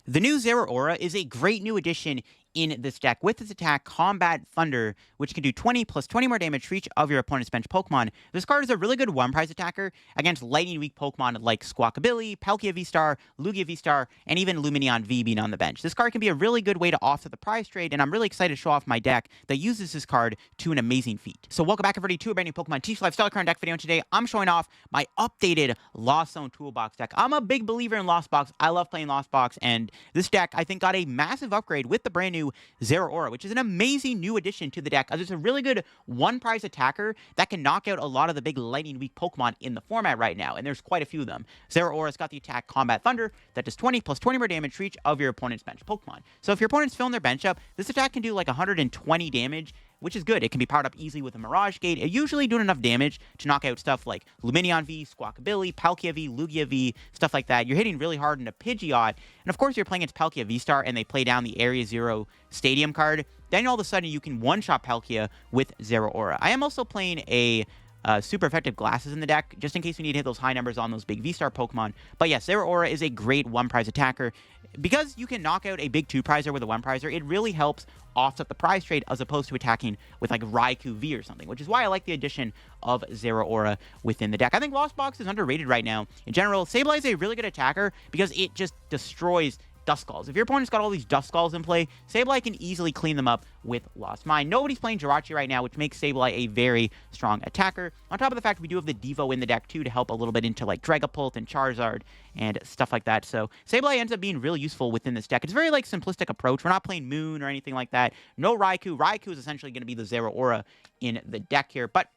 The new Zeraora is a great new addition in this deck with its attack Combat Thunder, which can do 20 plus 20 more damage for each of your opponent's bench Pokemon. This card is a really good one-prize attacker against lightning weak Pokemon like Squawkabilly, Palkia V-Star, Lugia V-Star, and even Lumineon V being on the bench. This card can be a really good way to offset the prize trade, and I'm really excited to show off my deck that uses this card to an amazing feat. So welcome back everybody to a brand new Pokemon TCG Lifestyle Current deck video, and today I'm showing off my updated Lost Zone Toolbox deck. I'm a big believer in Lost Box. I love playing Lost Box, and this deck I think got a massive upgrade with the brand new Zeraora, which is an amazing new addition to the deck, as it's a really good one-prize attacker that can knock out a lot of the big lightning weak Pokemon in the format right now, and there's quite a few of them. Zeraora's got the attack Combat Thunder that does 20 plus 20 more damage for each of your opponent's bench Pokemon. So if your opponent's filling their bench up, this attack can do like 120 damage, which is good. It can be powered up easily with a Mirage Gate, usually doing enough damage to knock out stuff like Lumineon V, Squawkabilly, Palkia V, Lugia V, stuff like that. You're hitting really hard into Pidgeot, and of course you're playing against Palkia V-Star and they play down the Area Zero Stadium card. Then all of a sudden you can one-shot Palkia with Zeraora. I am also playing a super effective glasses in the deck, just in case we need to hit those high numbers on those big V-Star Pokemon. But yes, Zeraora is a great one-prize attacker. Because you can knock out a big two-prizer with a one-prizer, it really helps offset the prize trade as opposed to attacking with like Raikou V or something, which is why I like the addition of Zeraora within the deck. I think Lost Box is underrated right now. In general, Sableye is a really good attacker because it just destroys Duskulls. If your opponent's got all these Duskulls in play, Sableye can easily clean them up with Lost Mine. Nobody's playing Jirachi right now, which makes Sableye a very strong attacker. On top of the fact we do have the Devo in the deck too to help a little bit into like Dragapult and Charizard and stuff like that. So Sableye ends up being really useful within this deck. It's a very like simplistic approach. We're not playing Moon or anything like that. No Raikou. Raikou is essentially going to be the Zeraora in the deck here, but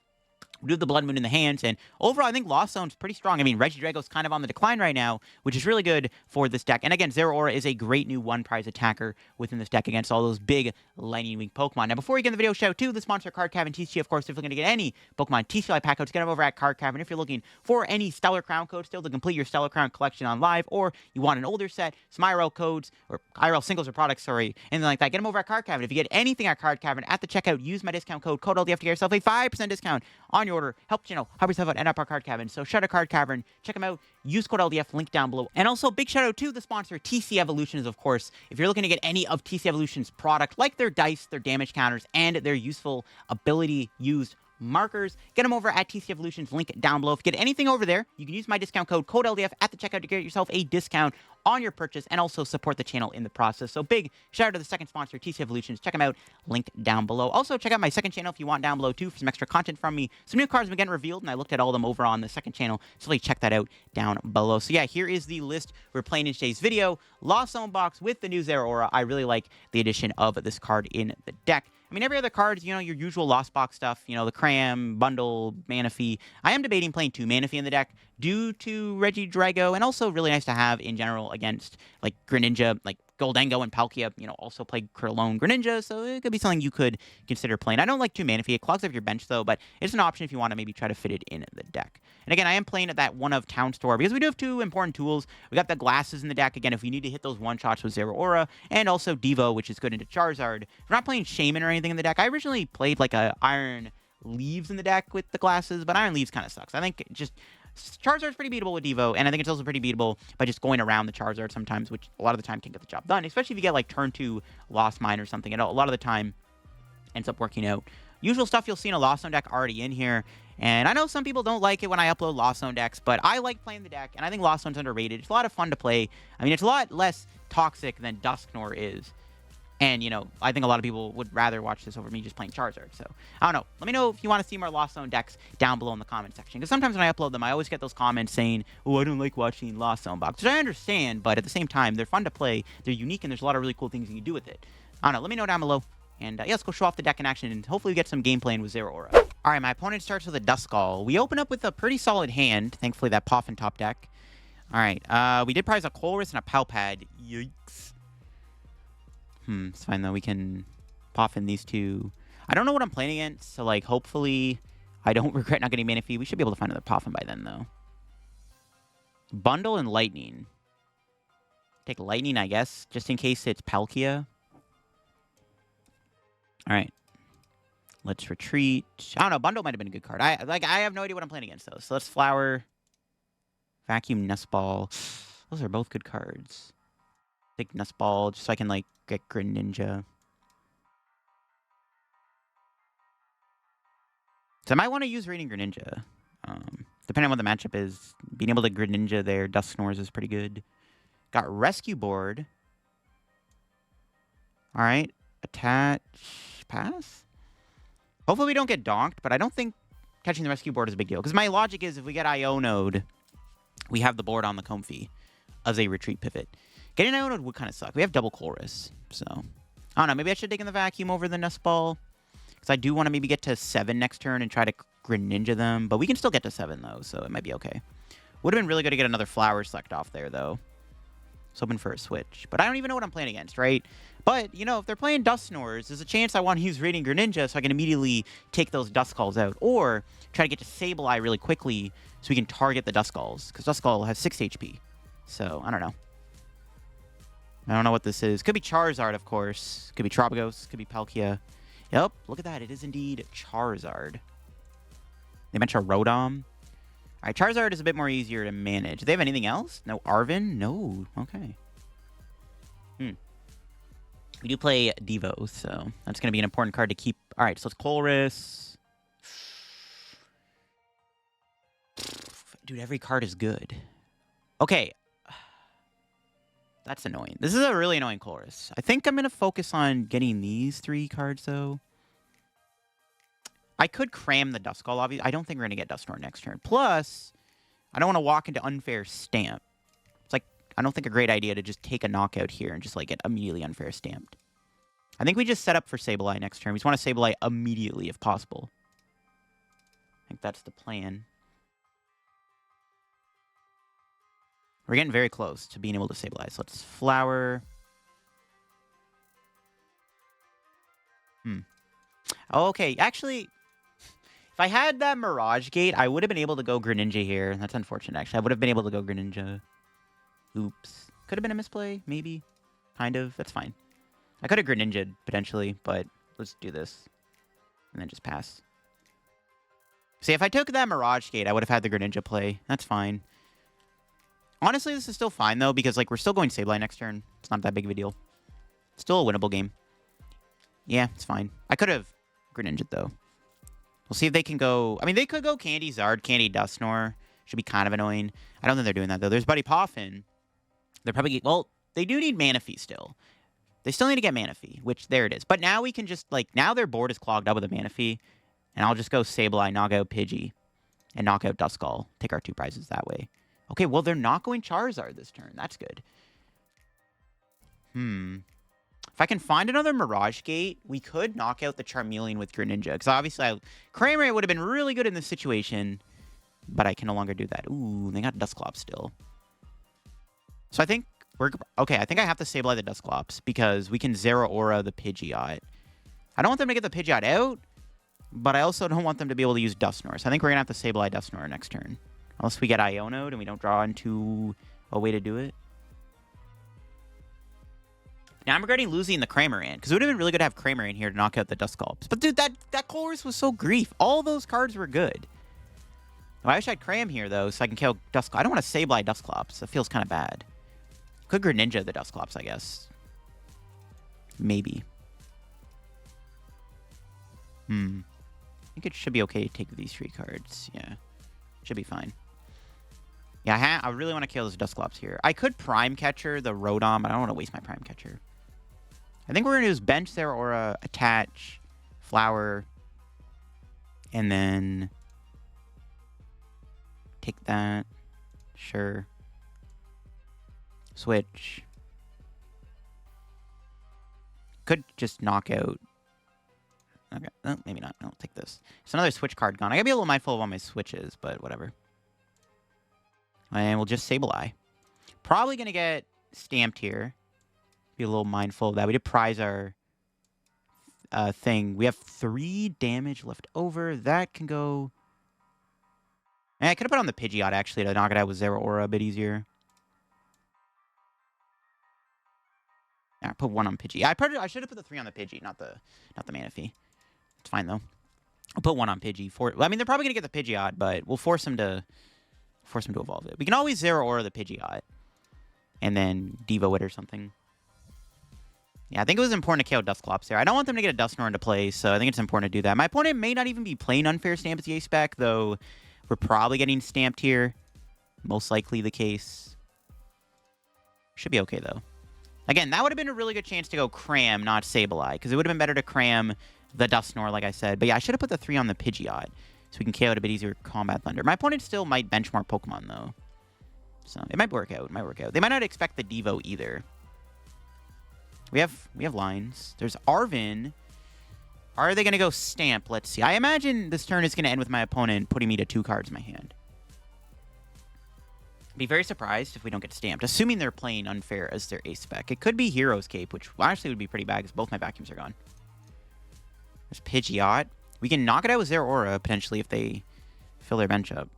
we do have the Bloodmoon in the hands, and overall, I think Lost Zone's pretty strong. I mean, Regidrago's kind of on the decline right now, which is really good for this deck. And again, Zeraora is a great new one-prize attacker within this deck against all those big lightning weak Pokemon. Now, before we get in the video, shout out to the sponsor, Card Cavern TCG. Of course, if you're looking to get any Pokemon TCG pack codes, get them over at Card Cavern. If you're looking for any Stellar Crown codes still to complete your Stellar Crown collection on live, or you want an older set, some IRL codes, or IRL singles or products, sorry, anything like that, get them over at Card Cavern. If you get anything at Card Cavern at the checkout, use my discount code LDF to get yourself a 5% discount on your order. Help, you know, help yourself out and up our Card Cavern. So shout out Card Cavern, check them out, use code LDF, link down below. And also big shout out to the sponsor, TC Evolutions, of course. If you're looking to get any of TC Evolution's product, like their dice, their damage counters, and their useful ability used markers, get them over at TC Evolutions, link down below. If you get anything over there, you can use my discount code LDF at the checkout to get yourself a discount on your purchase and also support the channel in the process. So big shout out to the second sponsor, TC Evolutions. Check them out, linked down below. Also check out my second channel if you want down below too for some extra content from me. Some new cards have been getting revealed, and I looked at all of them over on the second channel, so please check that out down below. So yeah, here is the list we're playing in today's video. Lost Zone Box with the new Zeraora. I really like the addition of this card in the deck. I mean, every other card, you know, your usual Lost Box stuff, you know, the Cram, Bundle, Manaphy. I am debating playing 2 Manaphy in the deck due to Regidrago, and also really nice to have in general against, like, Greninja, like Goldengo and Palkia, you know, also play Clone Greninja, so it could be something you could consider playing. I don't like 2 Manaphy. It clogs up your bench, though, but it's an option if you want to maybe try to fit it in the deck. And again, I am playing at that one of Town Store, because we do have 2 important tools. We got the glasses in the deck, again, if we need to hit those one-shots with Zeraora, and also Devo, which is good into Charizard. We're not playing Shaman or anything in the deck. I originally played, like, a Iron Leaves in the deck with the glasses, but Iron Leaves kind of sucks. I think just Charizard's pretty beatable with Devo, and I think it's also pretty beatable by just going around the Charizard sometimes, which a lot of the time can get the job done, especially if you get, like, turn 2 Lost Mine or something. A lot of the time ends up working out. Usual stuff you'll see in a Lost Zone deck already in here, and I know some people don't like it when I upload Lost Zone decks, but I like playing the deck, and I think Lost Zone's underrated. It's a lot of fun to play. I mean, it's a lot less toxic than Dusknoir is. And, you know, I think a lot of people would rather watch this over me just playing Charizard. So, I don't know. Let me know if you want to see more Lost Zone decks down below in the comment section. Because sometimes when I upload them, I always get those comments saying, oh, I don't like watching Lost Zone box. Which I understand, but at the same time, they're fun to play. They're unique, and there's a lot of really cool things you can do with it. I don't know. Let me know down below. And, yeah, let's go show off the deck in action, and hopefully we get some gameplay in with Zeraora. All right, my opponent starts with a Duskull. We open up with a pretty solid hand. Thankfully, that Poffin top deck. All right, we did prize a Colress and a Pal Pad. Yikes. It's fine, though. We can Poffin these 2. I don't know what I'm playing against, so, like, hopefully I don't regret not getting Manaphy. We should be able to find another Poffin by then, though. Bundle and Lightning. Take Lightning, I guess, just in case it's Palkia. All right. Let's retreat. I don't know. Bundle might have been a good card. I have no idea what I'm playing against, though. So let's Flower. Vacuum Nest Ball. Those are both good cards. Take Nest Ball just so I can, like, get Greninja. So I might want to use Radiant Greninja. Depending on what the matchup is. Being able to Greninja there, Dusknoirs is pretty good. Got Rescue Board. Alright. Attach. Pass? Hopefully we don't get donked, but I don't think catching the Rescue Board is a big deal. Because my logic is if we get Iono'd, we have the board on the Comfey as a retreat pivot. Getting Iono'd would kind of suck. We have double Colress, so... I don't know, maybe I should have taken the Vacuum over the Nest Ball. Because I do want to maybe get to 7 next turn and try to Greninja them. But we can still get to 7, though, so it might be okay. Would have been really good to get another Flower Select off there, though. It's hoping for a switch. But I don't even know what I'm playing against, right? But, you know, if they're playing Dusknoirs, there's a chance I want to use Radiant Greninja so I can immediately take those Duskulls out. Or try to get to Sableye really quickly so we can target the Duskulls. Because Duskull has 6 HP. So, I don't know. I don't know what this is. Could be Charizard, of course. Could be Trapagos. Could be Palkia. Yep, look at that. It is indeed Charizard. They mentioned Rodom. All right, Charizard is a bit more easier to manage. Do they have anything else? No Arven? No. Okay. We do play Devo, so that's going to be an important card to keep. All right, so it's Colress. Dude, every card is good. Okay. That's annoying. This is a really annoying Colress. I think I'm going to focus on getting these 3 cards, though. I could cram the Duskull, obviously. I don't think we're going to get Dusknoir next turn. Plus, I don't want to walk into Unfair Stamp. It's like, I don't think a great idea to just take a knockout here and just, like, get immediately Unfair Stamped. I think we just set up for Sableye next turn. We just want to Sableye immediately, if possible. I think that's the plan. We're getting very close to being able to Sableye. So let's Flower. Okay, actually, if I had that Mirage Gate, I would have been able to go Greninja here. That's unfortunate, actually. I would have been able to go Greninja. Oops. Could have been a misplay, maybe. Kind of. That's fine. I could have Greninja'd, potentially, but let's do this. And then just pass. See, if I took that Mirage Gate, I would have had the Greninja play. That's fine. Honestly, this is still fine, though, because, like, we're still going Sableye next turn. It's not that big of a deal. Still a winnable game. Yeah, it's fine. I could have Greninja'd, though. We'll see if they can go... I mean, they could go Candy Zard, Candy Dusknoir. Should be kind of annoying. I don't think they're doing that, though. There's Buddy Poffin. They're probably... Well, they do need Manaphy still. They still need to get Manaphy, which there it is. But now we can just, like... Now their board is clogged up with a Manaphy. And I'll just go Sableye, knock out Pidgey, and knock out Duskull. Take our 2 prizes that way. Okay, well, they're not going Charizard this turn. That's good. If I can find another Mirage Gate, we could knock out the Charmeleon with Greninja. Because obviously, Cramorant would have been really good in this situation. But I can no longer do that. Ooh, they got Dusclops still. So I think we're... Okay, I think I have to Sableye the Dusclops. Because we can Zeraora the Pidgeot. I don't want them to get the Pidgeot out. But I also don't want them to be able to use Dusknoir. So I think we're going to have to Sableye Dusknoir next turn. Unless we get Iono'd and we don't draw into a way to do it. Now I'm regretting losing the Cramorant. Because it would have been really good to have Cramorant here to knock out the Duskulps. But dude, that Colress was so grief. All those cards were good. Well, I wish I had Cram here, though, so I can kill Dusclops. I don't want to Sableye Dusclops. That feels kind of bad. Could Greninja the Dusclops, I guess. Maybe. I think it should be okay to take these 3 cards. Yeah. Should be fine. Yeah, I really want to kill this Dusclops here. I could Prime Catcher the Rodom, but I don't want to waste my Prime Catcher. I think we're going to use Bench Zeraora, Attach, Flower, and then take that. Sure. Switch. Could just knock out. Okay, oh, maybe not. I'll take this. It's another Switch card gone. I gotta be a little mindful of all my switches, but whatever. And we'll just Sableye. Probably gonna get stamped here. Be a little mindful of that. We did prize our thing. We have 3 damage left over. That can go... I could have put on the Pidgeot, actually, to knock it out with Zeraora a bit easier. I put 1 on Pidgey. I should have put the 3 on the Pidgey, not the Manaphy. It's fine, though. I'll put 1 on Pidgey. I mean, they're probably going to get the Pidgeot, but we'll force them to evolve it. We can always Zeraora the Pidgeot. And then Devo it or something. Yeah, I think it was important to KO Dusclops there. I don't want them to get a Dusknoir into play, so I think it's important to do that. My opponent may not even be playing Unfair Stamp as the A-Spec, though we're probably getting stamped here. Most likely the case. Should be okay, though. Again, that would have been a really good chance to go Cram, not Sableye, because it would have been better to Cram the Dusknoir, like I said. But yeah, I should have put the 3 on the Pidgeot, so we can KO it a bit easier Combat Thunder. My opponent still might benchmark Pokemon, though. So it might work out. It might work out. They might not expect the Devo either. We have lines. There's Arvin. Are they going to go Stamp? Let's see. I imagine this turn is going to end with my opponent putting me to 2 cards in my hand. Be very surprised if we don't get Stamped, assuming they're playing Unfair as their A-Spec. It could be Hero's Cape, which actually would be pretty bad because both my vacuums are gone. There's Pidgeot. We can knock it out with Zeraora, potentially, if they fill their bench up.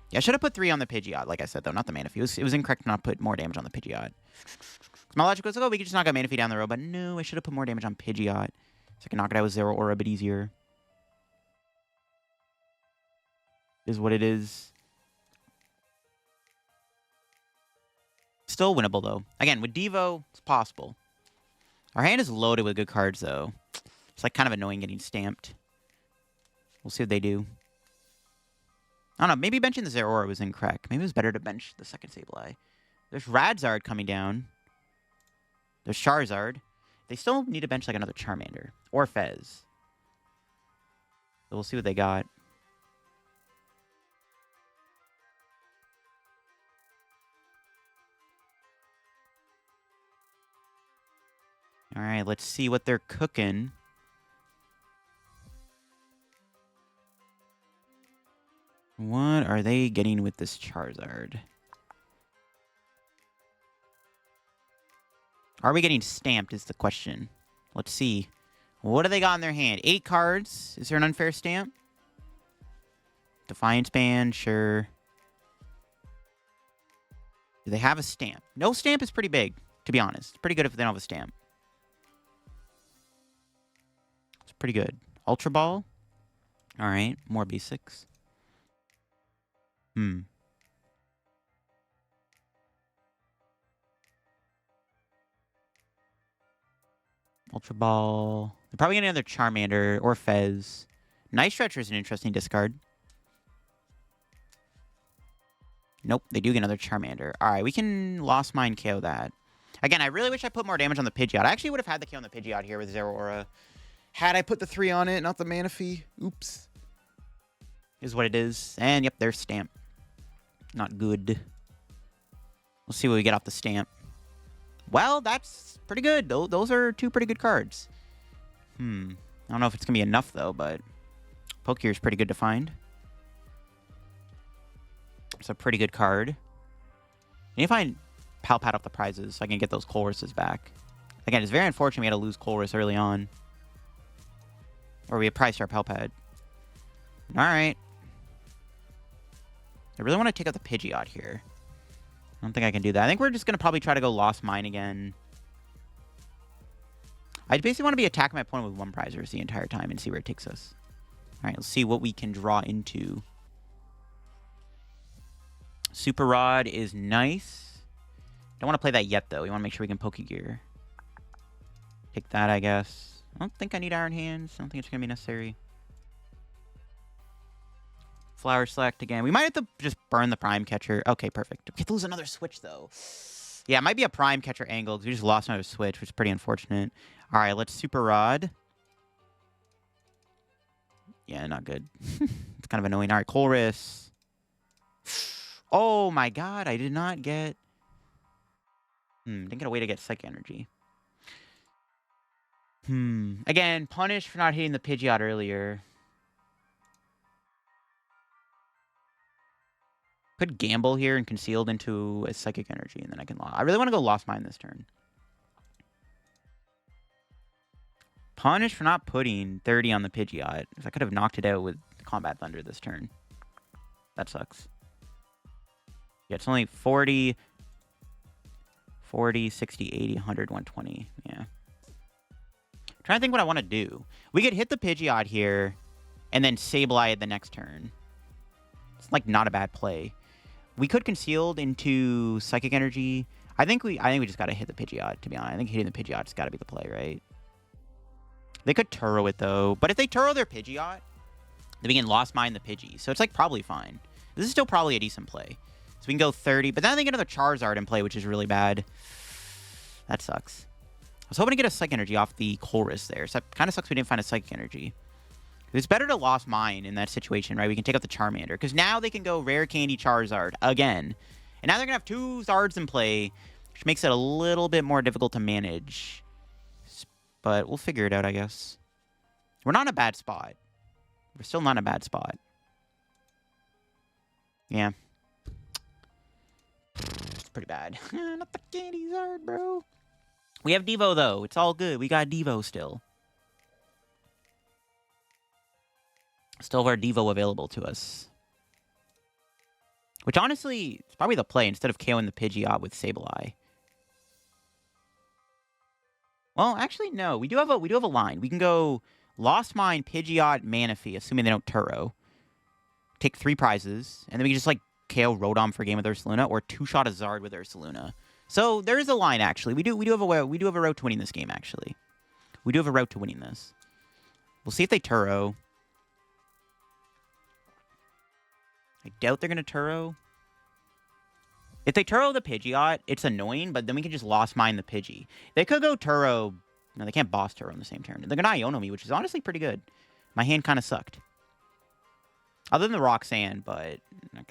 Yeah, I should have put 3 on the Pidgeot, like I said, though, not the Manaphy. It was incorrect to not put more damage on the Pidgeot. My logic was, oh, we could just knock out Manaphy down the road, but no, I should have put more damage on Pidgeot, so I can knock it out with Zeraora a bit easier. Is what it is. Still winnable, though. Again, with Devo, it's possible. Our hand is loaded with good cards, though. It's like kind of annoying getting stamped. We'll see what they do. I don't know. Maybe benching the Zeraora was incorrect. Maybe it was better to bench the second Sableye. There's Radzard coming down. There's Charizard. They still need to bench like another Charmander. Or Fez. So we'll see what they got. Alright, let's see what they're cooking. What are they getting with this Charizard? Are we getting stamped is the question. Let's see. What do they got in their hand? 8 cards. Is there an unfair stamp? Defiance Band, sure. Do they have a stamp? No stamp is pretty big, to be honest. It's pretty good if they don't have a stamp. It's pretty good. Ultra Ball. All right, more basics. Ultra Ball. They're probably getting another Charmander or Fez. Night Stretcher is an interesting discard. Nope, they do get another Charmander. All right, we can Lost Mine KO that. Again, I really wish I put more damage on the Pidgeot. I actually would have had the KO on the Pidgeot here with Zeraora. Had I put the 3 on it, not the Manaphy. Oops. Is what it is. And, yep, there's Stamp. Not good. We'll see what we get off the Stamp. Well, that's pretty good. Those are 2 pretty good cards. I don't know if it's going to be enough, though, but Pokégear is pretty good to find. It's a pretty good card. I need to find Pal Pad off the prizes so I can get those Colresses back. Again, it's very unfortunate we had to lose Colress early on. Or we had priced our Pal Pad. Alright. I really want to take out the Pidgeot here. I don't think I can do that. I think we're just going to probably try to go Lost Mine again. I basically want to be attacking my opponent with 1 prizers the entire time and see where it takes us. Alright, let's see what we can draw into. Super Rod is nice. Don't want to play that yet, though. We want to make sure we can Pokégear. Take that, I guess. I don't think I need Iron Hands. I don't think it's going to be necessary. Flower Select again. We might have to just burn the Prime Catcher. Okay, perfect. We have to lose another Switch, though. Yeah, it might be a Prime Catcher angle because we just lost another Switch, which is pretty unfortunate. All right, let's Super Rod. Yeah, not good. It's kind of annoying. All right, Colress. Oh, my God. I did not get... didn't get a way to get Psychic Energy. Again, punished for not hitting the Pidgeot earlier. Could gamble here and concealed into a Psychic Energy, and then I can... I really want to go Lost Mine this turn. Punished for not putting 30 on the Pidgeot. If I could have knocked it out with Combat Thunder this turn. That sucks. Yeah, it's only 40, 60, 80, 100, 120. Yeah. I'm trying to think what I want to do. We could hit the Pidgeot here, and then Sableye it the next turn. It's like not a bad play. We could concealed into Psychic Energy. I think we just gotta hit the Pidgeot, to be honest. I think hitting the Pidgeot's gotta be the play, right? They could Turo it though, but if they Turo their Pidgeot, then we can Lost Mine the Pidgey. So it's like probably fine. This is still probably a decent play. So we can go 30, but then they get another Charizard in play, which is really bad. That sucks. I was hoping to get a Psychic Energy off the Colress there. So it kind of sucks we didn't find a Psychic Energy. It's better to Lost Mine in that situation, right? We can take out the Charmander. Because now they can go Rare Candy Charizard again. And now they're going to have 2 Zards in play, which makes it a little bit more difficult to manage. But we'll figure it out, I guess. We're not in a bad spot. We're still not in a bad spot. Yeah. It's pretty bad. Not the Candy Zard, bro. We have Devo, though. It's all good. We got Devo still. Still have our Devo available to us. Which, honestly, is probably the play instead of KOing the Pidgeot with Sableye. Well, actually, no. We do have a line. We can go Lost Mine, Pidgeot, Manaphy, assuming they don't Turo. Take 3 prizes, and then we can just, like, KO Rotom for a game with Ursaluna, or 2-shot a Zard with Ursaluna. So there is a line, actually. We do have a route to winning this game, actually. We do have a route to winning this. We'll see if they Turo. I doubt they're going to Turo. If they Turo the Pidgeot, it's annoying, but then we can just Lost Mine the Pidgey. They could go Turo. No, they can't boss Turo on the same turn. They're going to Iono me, which is honestly pretty good. My hand kind of sucked. Other than the Roxanne, but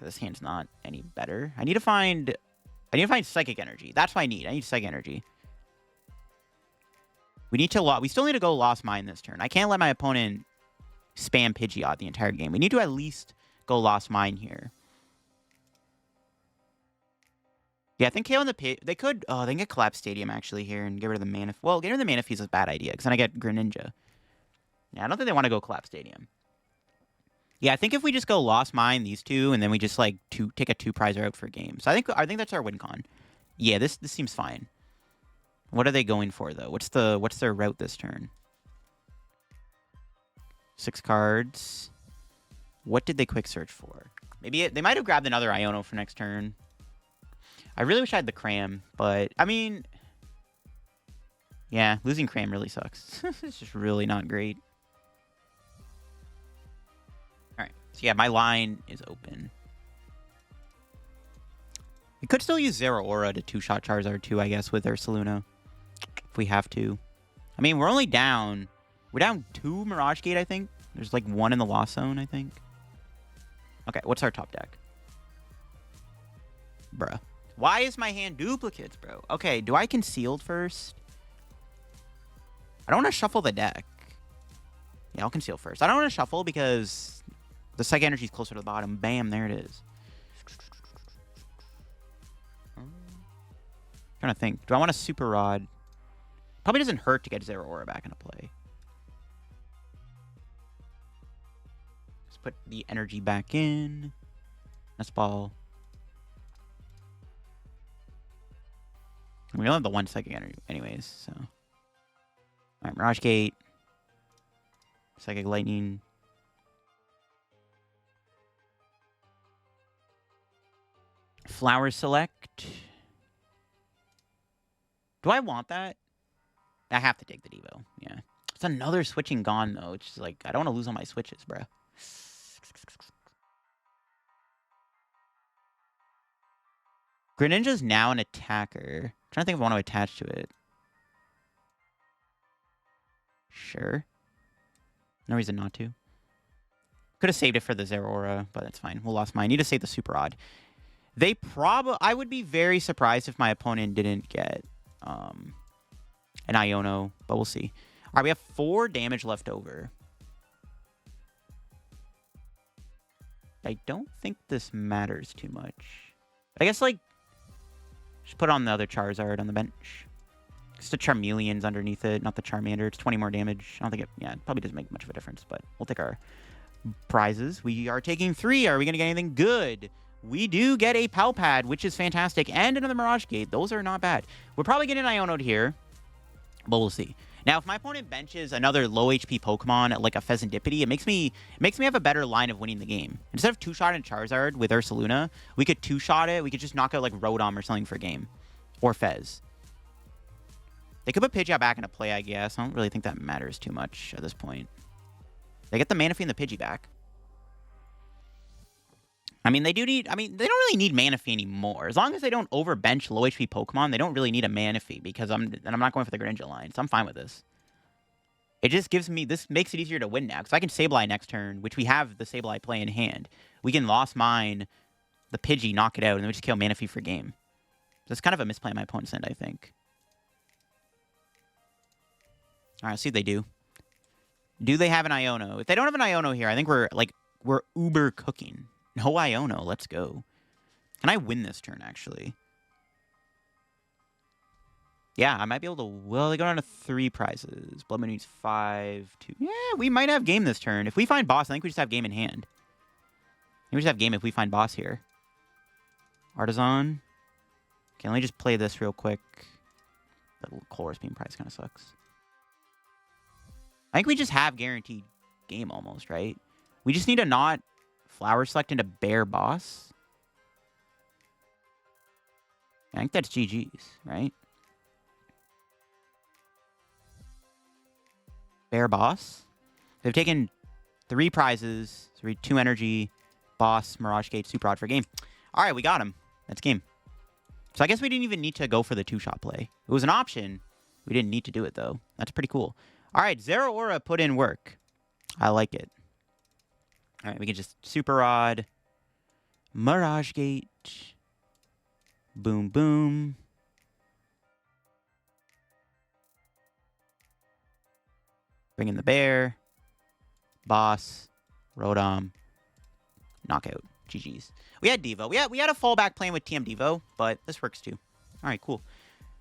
this hand's not any better. I need to find Psychic Energy. That's what I need. I need Psychic Energy. We still need to go Lost Mine this turn. I can't let my opponent spam Pidgeot the entire game. We need to at least go Lost Mine here. Yeah, I think KO in the pit. They could. Oh, they can get Collapse Stadium actually here and get rid of the Manaphy. Well, getting rid of the Manaphy is a bad idea because then I get Greninja. Yeah, I don't think they want to go Collapse Stadium. Yeah, I think if we just go Lost Mine these 2 and then we just like take a 2-prizer out for a game. So I think that's our win con. Yeah, this seems fine. What are they going for though? What's their route this turn? 6 cards. What did they quick search for? Maybe they might have grabbed another Iono for next turn. I really wish I had the Cram, but I mean, yeah, losing Cram really sucks. It's just really not great. All right, so yeah, my line is open. We could still use Zeraora to 2-shot Charizard too, I guess, with Ursaluna, if we have to. I mean, we're only down. We're down 2 Mirage Gate, I think. There's like 1 in the Lost Zone, I think. Okay, what's our top deck? Bruh. Why is my hand duplicates, bro? Okay, do I Concealed first? I don't want to shuffle the deck. Yeah, I'll Conceal first. I don't want to shuffle because the Psychic Energy is closer to the bottom. Bam, there it is. Trying to think. Do I want a Super Rod? Probably doesn't hurt to get Zeraora back into play. Let's put the energy back in. Nest Ball. We don't have the 1 Psychic Energy anyways, so. Alright, Mirage Gate. Psychic Lightning. Flower Select. Do I want that? I have to take the Devo, yeah. It's another switching gone, though. It's just like, I don't want to lose all my switches, bro. Greninja's now an attacker. I'm trying to think if I want to attach to it. Sure. No reason not to. Could have saved it for the Zeraora, but that's fine. We'll Lost Mine. I need to save the Super Rod. I would be very surprised if my opponent didn't get an Iono, but we'll see. All right, we have 4 damage left over. I don't think this matters too much. I guess, like, just put on the other Charizard on the bench. Just the Charmeleon's underneath it, not the Charmander. It's 20 more damage. I don't think it probably doesn't make much of a difference, but we'll take our prizes. We are taking 3. Are we going to get anything good? We do get a Pal Pad, which is fantastic, and another Mirage Gate. Those are not bad. We're probably getting an Iono here, but we'll see. Now, if my opponent benches another low HP Pokemon, like a Pheasantipity, it makes me have a better line of winning the game. Instead of 2-shotting Charizard with Ursaluna, we could 2-shot it. We could just knock out like Rotom or something for a game. or Fez. They could put Pidgeot back into play, I guess. I don't really think that matters too much at this point. They get the Manaphy and the Pidgey back. I mean, they do need... I mean, they don't really need Manaphy anymore. As long as they don't overbench low HP Pokemon, they don't really need a Manaphy because I'm not going for the Greninja line, so I'm fine with this. It just gives me... This makes it easier to win now because I can Sableye next turn, which we have the Sableye play in hand. We can Lost Mine the Pidgey, knock it out, and then we just kill Manaphy for game. So it's kind of a misplay on my opponent's end, I think. All right, let's see what they do. Do they have an Iono? If they don't have an Iono here, I think we're uber cooking. No Iono, let's go. Can I win this turn, actually? Yeah, I might be able to... Well, they go down to 3 prizes. Bloodmoon needs 5, 2... Yeah, we might have game this turn. If we find boss, I think we just have game in hand. I think we just have game if we find boss here. Artazon. Okay, let me just play this real quick. That little Colress beam prize kind of sucks. I think we just have guaranteed game almost, right? We just need to not flower select into bear boss. I think that's GG's, right? Bear boss. They've taken 3 prizes, 2 energy, boss, Mirage Gate, Super Odd for game. All right, we got him. That's game. So I guess we didn't even need to go for the 2-shot play. It was an option. We didn't need to do it, though. That's pretty cool. All right, Zeraora put in work. I like it. All right, we can just Super Odd, Mirage Gate, boom, boom. Bring in the bear, boss, Rodom, knockout, GG's. We had Devo. We had a fallback plan with TM Devo, but this works too. All right, cool.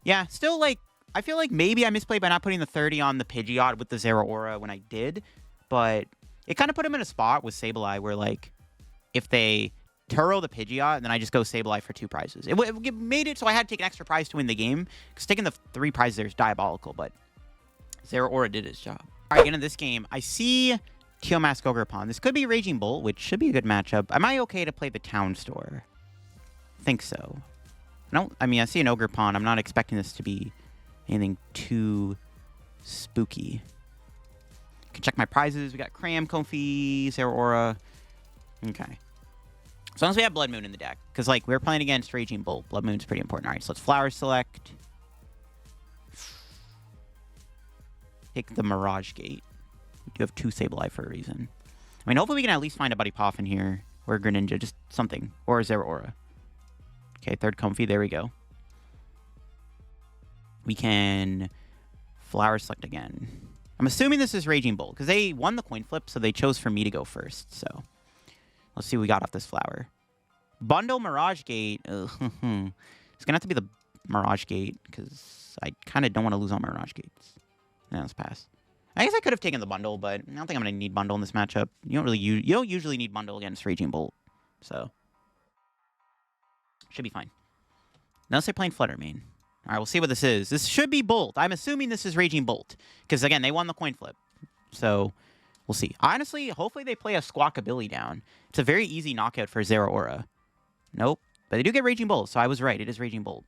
Yeah, still like, I feel like maybe I misplayed by not putting the 30 on the Pidgeot with the Zeraora when I did, but it kind of put him in a spot with Sableye where, like, if they Turo the Pidgeot, and then I just go Sableye for 2 prizes. It made it so I had to take an extra prize to win the game, because taking the 3 prizes there is diabolical, but Zeraora did his job. All right, getting into this game, I see Tealmask Ogerpon. This could be Raging Bolt, which should be a good matchup. Am I okay to play the Town Store? I think so. I mean, I see an Ogerpon. I'm not expecting this to be anything too spooky. Can check my prizes. We got Cram, Comfey, Zeraora. Okay. As long as we have Bloodmoon in the deck. Because, like, we're playing against Raging Bolt. Bloodmoon's pretty important. All right, so let's Flower Select. Take the Mirage Gate. We do have 2 Sableye for a reason. I mean, hopefully we can at least find a Buddy Poffin here. Or a Greninja. Just something. Or a Zeraora. Okay, 3rd Comfey. There we go. We can Flower Select again. I'm assuming this is Raging Bolt, because they won the coin flip, so they chose for me to go first. So, let's see what we got off this flower. Bundle Mirage Gate. Ugh, it's going to have to be the Mirage Gate, because I kind of don't want to lose all my Mirage Gates. Yeah, let's pass. I guess I could have taken the bundle, but I don't think I'm going to need bundle in this matchup. You don't usually need bundle against Raging Bolt, so should be fine. Unless they're playing Flutter Mane. All right, we'll see what this is. This should be Bolt. I'm assuming this is Raging Bolt. Because, again, they won the coin flip. So, we'll see. Honestly, hopefully they play a Squawkabilly down. It's a very easy knockout for Zeraora. Nope. But they do get Raging Bolt, so I was right. It is Raging Bolt.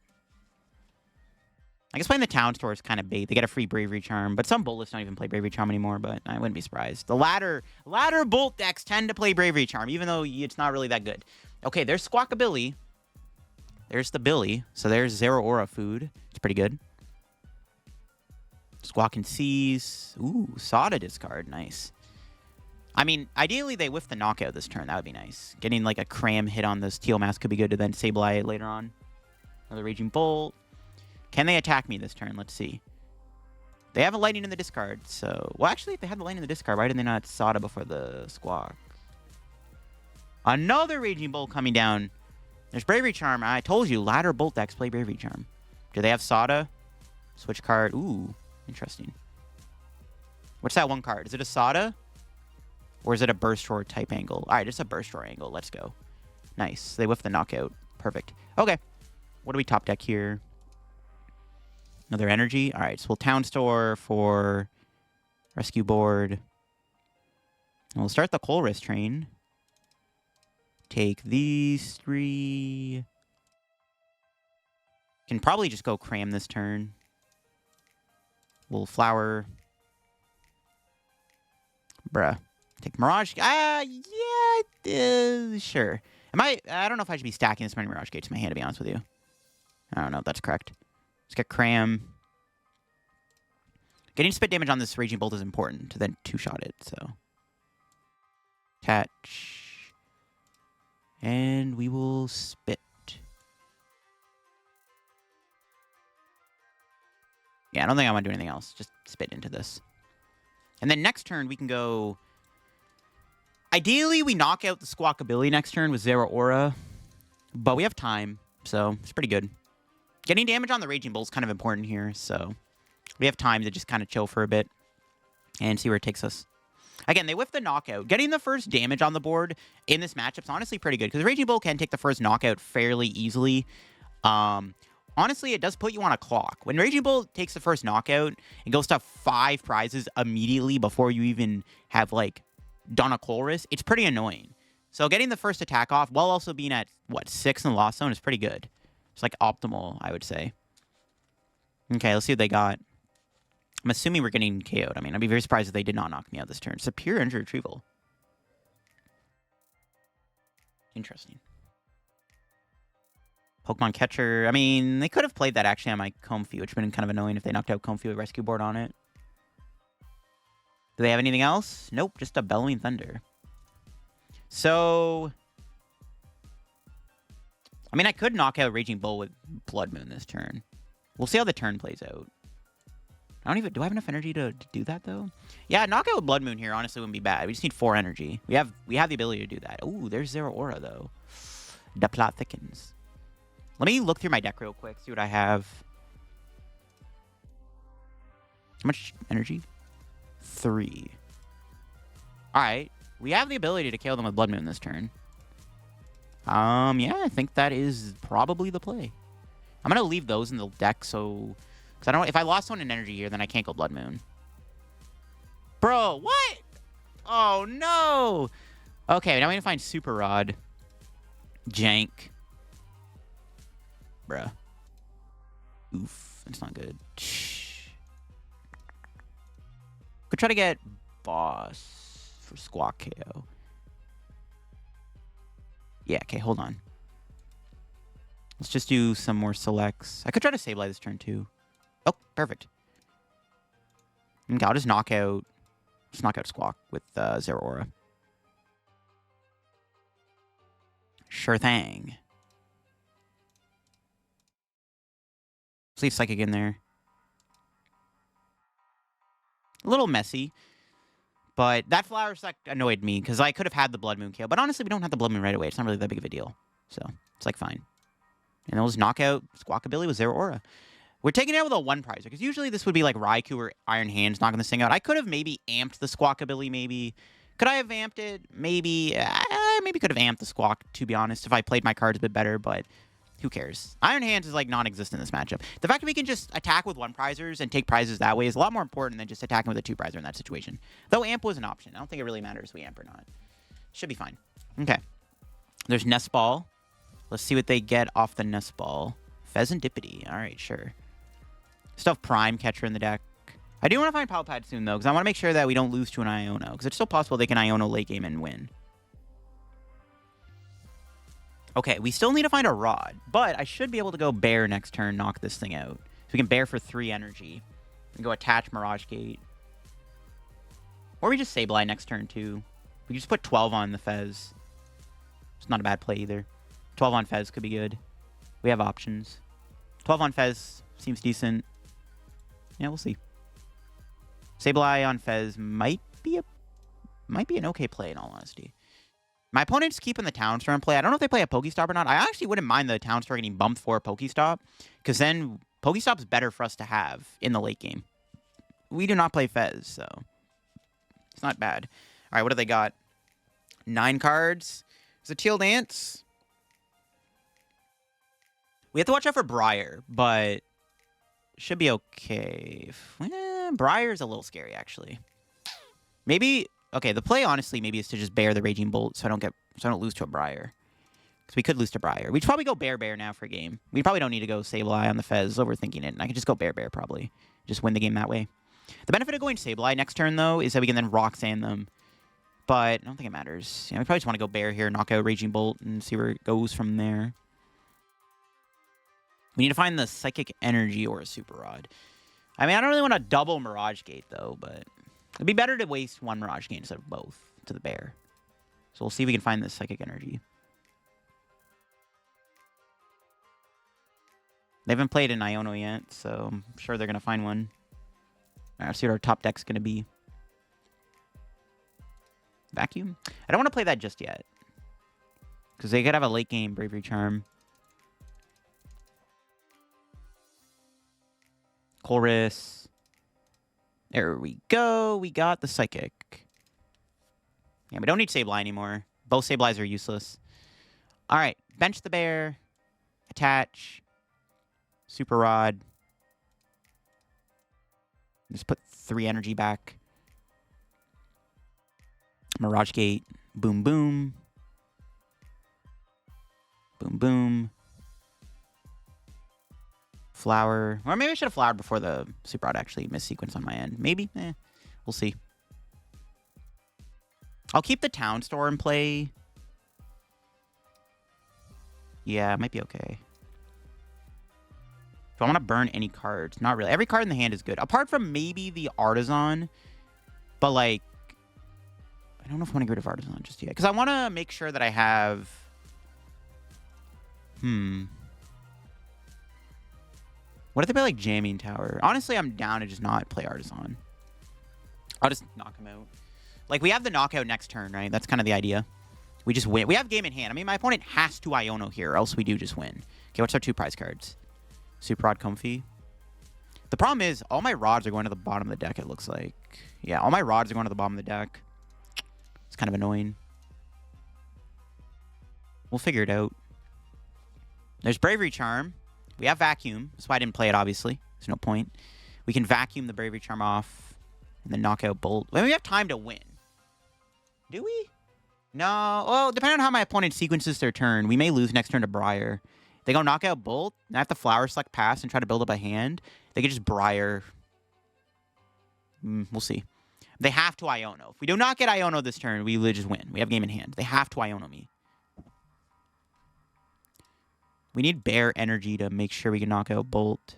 I guess playing the Town Store is kind of bait. They get a free Bravery Charm. But some Bolt lists don't even play Bravery Charm anymore, but I wouldn't be surprised. The latter Bolt decks tend to play Bravery Charm, even though it's not really that good. Okay, there's Squawkabilly. There's the Billy. So there's Zeraora food. It's pretty good. Squawk and Seize. Ooh, Sada discard. Nice. I mean, ideally they whiff the knockout this turn. That would be nice. Getting like a Cram hit on this Tealmask could be good to then Sableye it later on. Another Raging Bolt. Can they attack me this turn? Let's see. They have a Lightning in the discard. So, well, actually, if they had the Lightning in the discard, why didn't they not Sada before the Squawk? Another Raging Bolt coming down. There's Bravery Charm. I told you, ladder Bolt decks play Bravery Charm. Do they have Sada? Switch card. Ooh, interesting. What's that one card? Is it a Sada? Or is it a Burst Roar type angle? All right, it's a Burst Roar angle. Let's go. Nice. They whiff the knockout. Perfect. Okay. What do we top deck here? Another energy. All right, so we'll Town Store for Rescue Board. And we'll start the Colress train. Take these 3. Can probably just go Cram this turn. Little Flower. Bruh. Take Mirage. Yeah, sure. I don't know if I should be stacking this many Mirage Gates in my hand, to be honest with you. I don't know if that's correct. Let's get Cram. Getting spit damage on this Raging Bolt is important to then two-shot it, so. Catch. And we will spit. Yeah, I don't think I want to do anything else. Just spit into this. And then next turn, we can go... Ideally, we knock out the Squawkabilly next turn with Zeraora. But we have time, so it's pretty good. Getting damage on the Raging Bolt is kind of important here, so... We have time to just kind of chill for a bit. And see where it takes us. Again, they whiff the knockout. Getting the first damage on the board in this matchup is honestly pretty good. Because Raging Bolt can take the first knockout fairly easily. Honestly, it does put you on a clock. When Raging Bolt takes the first knockout, it goes to 5 prizes immediately before you even have, like, done a Colress. It's pretty annoying. So getting the first attack off while also being at, what, 6 in the Lost Zone is pretty good. It's, like, optimal, I would say. Okay, let's see what they got. I'm assuming we're getting KO'd. I mean, I'd be very surprised if they did not knock me out this turn. It's a pure injury retrieval. Interesting. Pokemon Catcher. I mean, they could have played that actually on my Comfey, which would have been kind of annoying if they knocked out Comfey with Rescue Board on it. Do they have anything else? Nope, just a Bellowing Thunder. So... I mean, I could knock out Raging Bull with Bloodmoon this turn. We'll see how the turn plays out. Do I have enough energy to do that, though? Yeah, knockout with Bloodmoon here honestly wouldn't be bad. We just need 4 energy. We have the ability to do that. Ooh, there's Zeraora, though. The plot thickens. Let me look through my deck real quick, see what I have. How much energy? 3. Alright. We have the ability to kill them with Bloodmoon this turn. Yeah, I think that is probably the play. I'm going to leave those in the deck, so... Because I don't... If I lost one in energy here, then I can't go Bloodmoon. Bro, what? Oh, no! Okay, now we need to find Super Rod. Jank. Bruh. Oof. That's not good. Could try to get Boss for Squawk KO. Yeah, okay, hold on. Let's just do some more selects. I could try to Sableye this turn, too. Oh, perfect. Okay, I'll just knock out Squawk with Zeraora. Sure thing. Let's leave Psychic in there. A little messy. But that Flower Sack annoyed me, because I could have had the Bloodmoon kill. But honestly, we don't have the Bloodmoon right away. It's not really that big of a deal. So, it's like fine. And then we'll just knock out Squawkabilly with Zeraora. We're taking it out with a 1-prizer, because usually this would be like Raikou or Iron Hands knocking this thing out. I could have maybe amped the Squawkabilly, maybe. Could I have amped it? Maybe. Maybe could have amped the Squawk, to be honest, if I played my cards a bit better, but who cares? Iron Hands is like non-existent in this matchup. The fact that we can just attack with 1-prizers and take prizes that way is a lot more important than just attacking with a 2-prizer in that situation. Though amp was an option. I don't think it really matters if we amp or not. Should be fine. Okay. There's Nest Ball. Let's see what they get off the Nest Ball. Pheasantipity. All right, sure. Still have Prime Catcher in the deck. I do want to find Pal Pad soon, though, because I want to make sure that we don't lose to an Iono, because it's still possible they can Iono late game and win. Okay, we still need to find a Rod, but I should be able to go Bear next turn, knock this thing out. So we can Bear for 3 energy. And go attach Mirage Gate. Or we just Sableye next turn, too. We can just put 12 on the Fez. It's not a bad play, either. 12 on Fez could be good. We have options. 12 on Fez seems decent. Yeah, we'll see. Sableye on Fez might be an okay play, in all honesty. My opponent's keeping the Town Store in play. I don't know if they play a Pokestop or not. I actually wouldn't mind the Town Store getting bumped for a Pokestop, because then Pokestop's better for us to have in the late game. We do not play Fez, so it's not bad. All right, what do they got? 9 cards. Is it Teal Dance? We have to watch out for Briar, but should be okay. Briar's a little scary, actually. Maybe... Okay, the play, honestly, maybe is to just Bear the Raging Bolt so I don't lose to a Briar. Because we could lose to Briar. We'd probably go Bear now for a game. We probably don't need to go Sableye on the Fez. Overthinking it. And I could just go Bear probably. Just win the game that way. The benefit of going Sableye next turn, though, is that we can then Roxanne them. But I don't think it matters. We probably just want to go Bear here, knock out Raging Bolt, and see where it goes from there. We need to find the Psychic Energy or a Super Rod. I mean, I don't really want to double Mirage Gate, though, but it'd be better to waste one Mirage Gate instead of both to the Bear. So we'll see if we can find the Psychic Energy. They haven't played an Iono yet, so I'm sure they're going to find one. All right, let's see what our top deck's going to be. Vacuum? I don't want to play that just yet. Because they could have a late game Bravery Charm. Colress. There we go. We got the Psychic. Yeah, we don't need Sableye anymore. Both Sableyes are useless. All right. Bench the Bear. Attach. Super Rod. Just put 3 energy back. Mirage Gate. Boom, boom. Boom, boom. Flower. Or maybe I should have flowered before the Super Rod actually missed sequence on my end. Maybe. We'll see. I'll keep the Town Store in play. Yeah, it might be okay. Do I want to burn any cards? Not really. Every card in the hand is good. Apart from maybe the Artazon. But, like, I don't know if I want to get rid of Artazon just yet. Because I want to make sure that I have... What if they play, like, Jamming Tower? Honestly, I'm down to just not play Artazon. I'll just knock him out. Like, we have the knockout next turn, right? That's kind of the idea. We just win. We have game in hand. I mean, my opponent has to Iono here, or else we do just win. Okay, what's our 2 prize cards? Super Rod Comfey. The problem is, all my rods are going to the bottom of the deck, it looks like. Yeah, all my rods are going to the bottom of the deck. It's kind of annoying. We'll figure it out. There's Bravery Charm. We have Vacuum. That's why I didn't play it, obviously. There's no point. We can Vacuum the Bravery Charm off and then knock out Bolt. Well, we have time to win. Do we? No. Well, depending on how my opponent sequences their turn, we may lose next turn to Briar. They go knock out Bolt, and I have to Flower Select Pass and try to build up a hand. They could just Briar. We'll see. They have to Iono. If we do not get Iono this turn, we will just win. We have game in hand. They have to Iono me. We need Bear Energy to make sure we can knock out Bolt.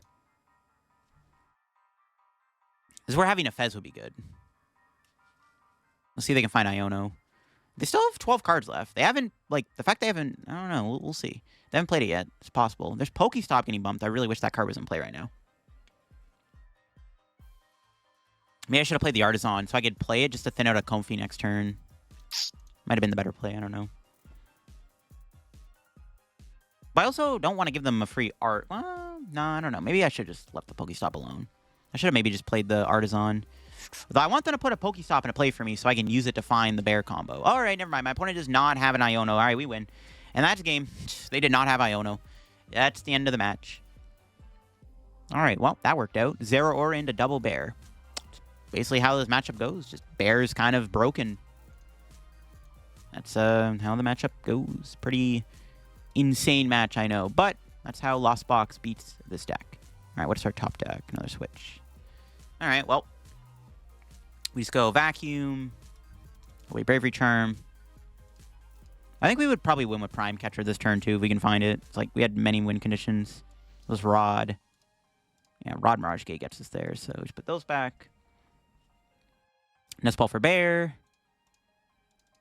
This is where having a Fez would be good. Let's see if they can find Iono. They still have 12 cards left. They haven't, like, the fact they haven't, I don't know. We'll see. They haven't played it yet. It's possible. There's Pokestop getting bumped. I really wish that card was in play right now. Maybe I should have played the Artazon so I could play it just to thin out a Comfey next turn. Might have been the better play. I don't know. But I also don't want to give them a free art. Well, no, I don't know. Maybe I should have just left the Pokestop alone. I should have maybe just played the Artazon. Though I want them to put a Pokestop in a play for me so I can use it to find the Bear combo. All right, never mind. My opponent does not have an Iono. All right, we win. And that's game. They did not have Iono. That's the end of the match. All right, well, that worked out. Zeraora into double Bear. That's basically how this matchup goes. Just Bear's kind of broken. That's how the matchup goes. Pretty insane match, I know. But that's how Lost Box beats this deck. All right, what's our top deck? Another Switch. All right, well. We just go Vacuum. Away Bravery Charm. I think we would probably win with Prime Catcher this turn, too, if we can find it. It's like we had many win conditions. It was Rod. Yeah, Rod Mirage Gate gets us there, so just put those back. Nest Ball for Bear.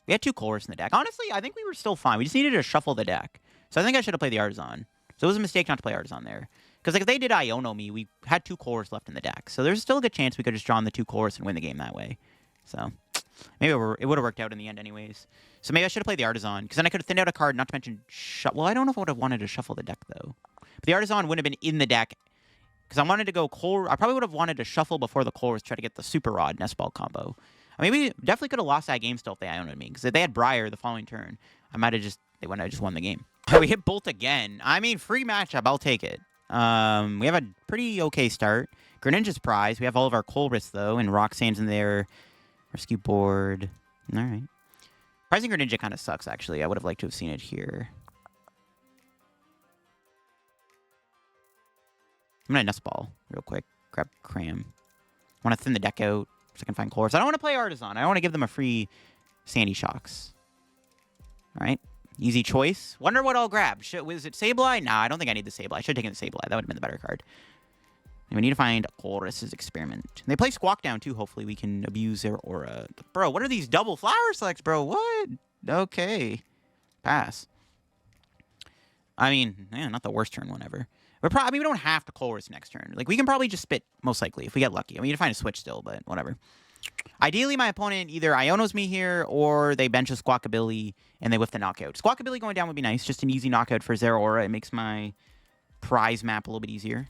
We had 2 Colress in the deck. Honestly, I think we were still fine. We just needed to shuffle the deck. So I think I should have played the Artazon. So it was a mistake not to play Artazon there. Because like, if they did Iono me, we had 2 Colress left in the deck. So there's still a good chance we could have just drawn the 2 Colress and win the game that way. So maybe it would have worked out in the end anyways. So maybe I should have played the Artazon. Because then I could have thinned out a card, not to mention... Well, I don't know if I would have wanted to shuffle the deck, though. But the Artazon wouldn't have been in the deck. Because I wanted to go I probably would have wanted to shuffle before the Colress, try to get the Super Rod Nest Ball combo. I mean, we definitely could have lost that game still if they Iono'd me. Because if they had Briar the following turn, I might have just... They wouldn't have just won the game. We hit Bolt again. I mean, free matchup. I'll take it. We have a pretty okay start. Greninja's prize. We have all of our Colress, though, and Roxanne's in there. Rescue Board. All right. Prizing Greninja kind of sucks, actually. I would have liked to have seen it here. I'm going to Nest Ball real quick. Grab Cram. I want to thin the deck out so I can find Colress. I don't want to play Artazon. I don't want to give them a free Sandy Shocks. All right. Easy choice. Wonder what I'll grab. Was it Sableye? Nah, I don't think I need the Sableye. I should have taken the Sableye. That would have been the better card. And we need to find Colress's Experiment. They play Squawk down, too. Hopefully, we can abuse their aura. Bro, what are these double flower selects, bro? What? Okay. Pass. I mean, not the worst turn one ever. I mean, we don't have to Colress next turn. Like, we can probably just spit, most likely, if we get lucky. I mean, you need to find a switch still, but whatever. Ideally, my opponent either Ionos me here, or they bench a Squawkabilly, and they whiff the knockout. Squawkabilly going down would be nice. Just an easy knockout for Zeraora. It makes my prize map a little bit easier.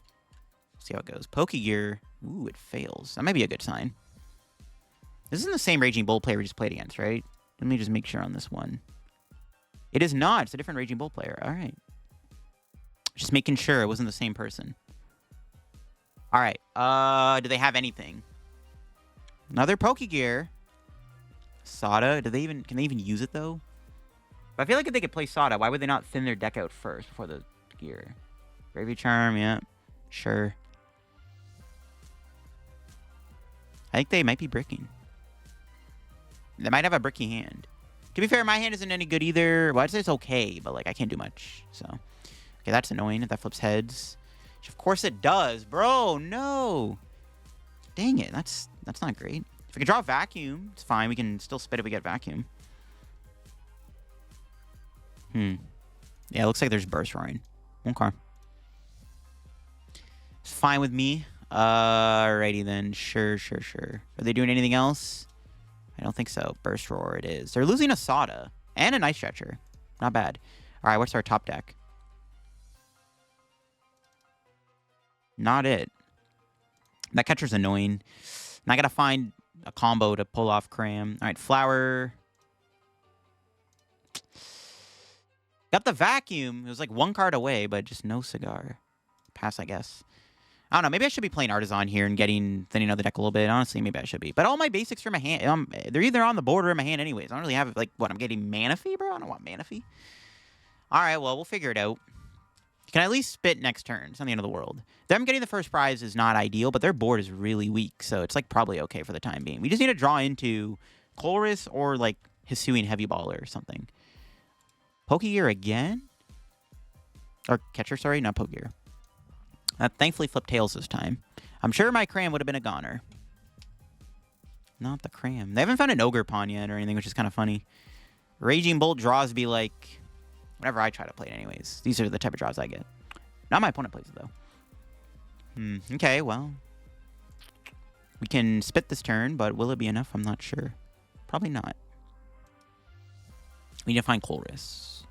See how it goes. Pokégear. Ooh, it fails. That might be a good sign. This isn't the same Raging Bull player we just played against, right? Let me just make sure on this one. It is not. It's a different Raging Bull player. All right. Just making sure it wasn't the same person. All right. Do they have anything? Another Pokégear. Sada. Can they even use it, though? But I feel like if they could play Sada, why would they not thin their deck out first before the gear? Gravy Charm, yeah. Sure. I think they might be bricking. They might have a bricky hand. To be fair, my hand isn't any good either. Well, I'd say it's okay, but, like, I can't do much. So, okay, that's annoying if that flips heads. Which, of course it does. Bro, no. Dang it. That's not great. If we can draw Vacuum, it's fine. We can still spit if we get Vacuum. Yeah, it looks like there's Burst Roaring. Okay. It's fine with me. Alrighty then. Sure. Are they doing anything else? I don't think so. Burst Roar it is. They're losing a Sada and a Night Stretcher. Not bad. All right, what's our top deck? Not it. That catcher's annoying. And I gotta find a combo to pull off Cram. All right, Flower. Got the Vacuum. It was like one card away, but just no cigar. Pass, I guess. I don't know. Maybe I should be playing Artazon here and thinning out the deck a little bit. Honestly, maybe I should be. But all my basics for my hand, they're either on the board or in my hand anyways. I don't really have, like, what, I'm getting Manaphy, bro? I don't want Manaphy. All right, well, we'll figure it out. You can at least spit next turn. It's not the end of the world. Them getting the first prize is not ideal, but their board is really weak, so it's, like, probably okay for the time being. We just need to draw into Colress or, like, Hisuian Heavy Baller or something. Pokégear again? Or Catcher, sorry, not Pokégear. Thankfully flipped tails this time. I'm sure my Cram would have been a goner. Not the Cram. They haven't found an Ogre Pawn yet or anything, which is kind of funny. Raging Bolt draws be like... Whenever I try to play it anyways. These are the type of draws I get. Not my opponent plays it, though. Okay, well. We can spit this turn, but will it be enough? I'm not sure. Probably not. We need to find Colress.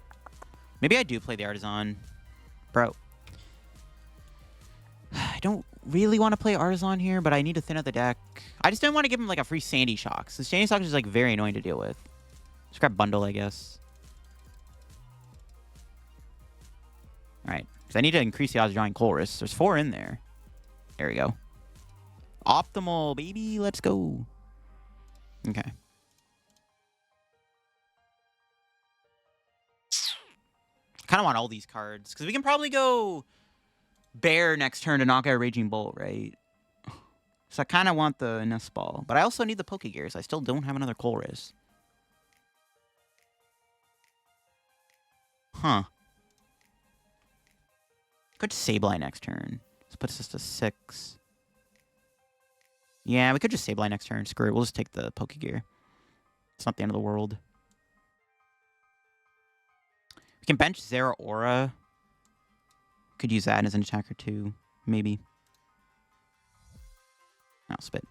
Maybe I do play the Artazon. Bro. I don't really want to play Artazon here, but I need to thin out the deck. I just don't want to give him, like, a free Sandy Shocks. The Sandy Shocks is, like, very annoying to deal with. Just grab Bundle, I guess. Alright. Because I need to increase the odds of drawing Colress. There's 4 in there. There we go. Optimal, baby. Let's go. Okay. Kind of want all these cards. Because we can probably go... Bear next turn to knock out Raging Bolt, right? So I kind of want the Nest Ball. But I also need the Pokégear, so I still don't have another Colress. Huh. Could Sableye next turn. This puts us to 6. Yeah, we could just Sableye next turn. Screw it. We'll just take the Pokégear. It's not the end of the world. We can bench Zeraora. Could use that as an attacker too. Maybe. I'll spit.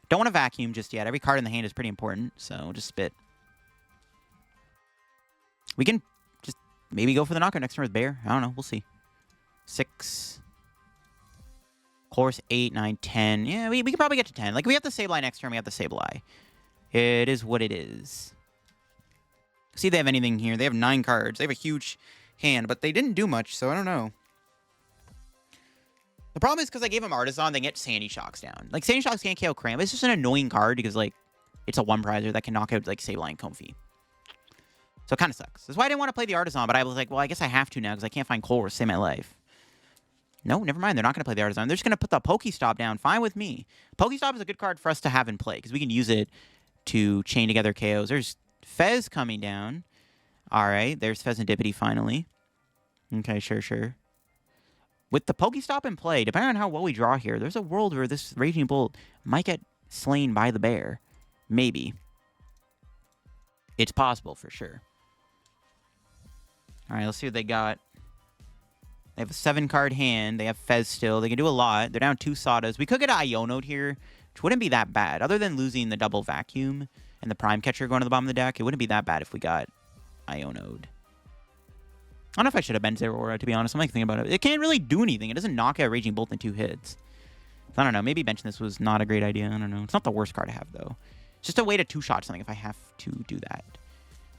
Don't want to Vacuum just yet. Every card in the hand is pretty important, so just spit. We can just maybe go for the knockout next turn with Bear. I don't know. We'll see. 6. Course 8, 9, 10. Yeah, we can probably get to 10. Like, we have the Sableye next turn. We have the Sableye. It is what it is. See if they have anything here. They have 9 cards. They have a huge hand, but they didn't do much, so I don't know. The problem is because I gave them Artazon, they get Sandy Shocks down. Like, Sandy Shocks can't KO Cram. It's just an annoying card because, like, it's a 1-prizer that can knock out, like, Sableye and Comfey. So it kind of sucks. That's why I didn't want to play the Artazon, but I was like, well, I guess I have to now because I can't find Colress to save my life. No, never mind. They're not going to play the Artazon. They're just going to put the Pokestop down. Fine with me. Pokestop is a good card for us to have in play because we can use it to chain together KOs. There's Fez coming down. All right, there's Fezandipity finally. Okay, sure. With the Pokestop in play, depending on how well we draw here, there's a world where this Raging Bolt might get slain by the bear. Maybe. It's possible for sure. All right, let's see what they got. They have a 7-card hand. They have Fez still. They can do a lot. They're down 2 Sadas. We could get Iono'd here, which wouldn't be that bad. Other than losing the double vacuum and the Prime Catcher going to the bottom of the deck, it wouldn't be that bad if we got Iono'd. I don't know if I should have been Zeraora, to be honest. I'm like thinking about it. It can't really do anything. It doesn't knock out Raging Bolt in 2 hits. I don't know. Maybe benching this was not a great idea. I don't know. It's not the worst card to have, though. It's just a way to 2-shot something if I have to do that.